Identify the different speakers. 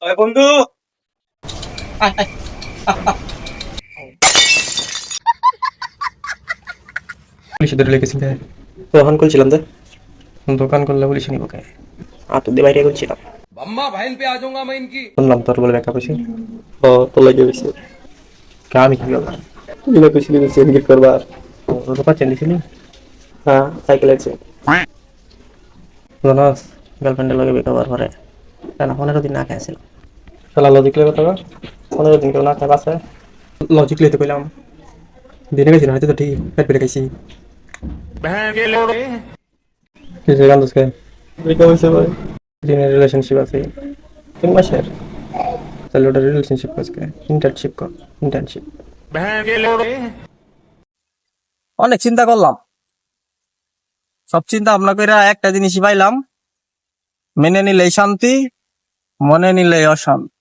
Speaker 1: ওই বন্ধু,
Speaker 2: পুলিশে ধরে লেগেছি কে?
Speaker 3: তখন খুলছিলাম যে
Speaker 2: দোকান করলে পুলিশে নিব কে?
Speaker 3: আতুর দিয়ে বাইরে খুলছিলাম,
Speaker 4: अम्मा बहन पे आ जाऊंगा मैं इनकी।
Speaker 2: শুনলাম তোর বলে ব্যাকআপ হয়েছে।
Speaker 3: ও তো লাগে গেছে।
Speaker 2: কে আমি কি করলাম?
Speaker 3: তুমি না খুশি দিয়েছি এনগেজ করবার।
Speaker 2: দোকান চেন্দিছিলি
Speaker 3: হ্যাঁ, সাইকেল আছে।
Speaker 2: জানাস?
Speaker 3: গার্লফ্রেন্ডের লগে ব্রেকআপ হওয়ার পরে টানা 15 দিন না খাইছিল।
Speaker 2: শালা লজিক লেগে কথা
Speaker 3: 15 দিন কেউ না খাই বাসে।
Speaker 2: লজিক লেতে কইলাম দিনে গেছি না হয়তো তো ঠিক পেট পেটে খাইছি কিছু গান দোষকে
Speaker 3: ব্রেকআপ হয়েছে ভাই
Speaker 2: দিনের রিলেশনশিপ আছে
Speaker 3: 3 মাসের।
Speaker 2: তাহলে ওটা রিলেশনশিপ আজকে ইন্টার্নশিপ কর ইন্টার্নশিপ
Speaker 1: অনেক চিন্তা করলাম। সব চিন্তা ভাবনা করে একটা জিনিসই পাইলাম, মেনে নিলেই শান্তি, মনে নিলেই অশান্তি।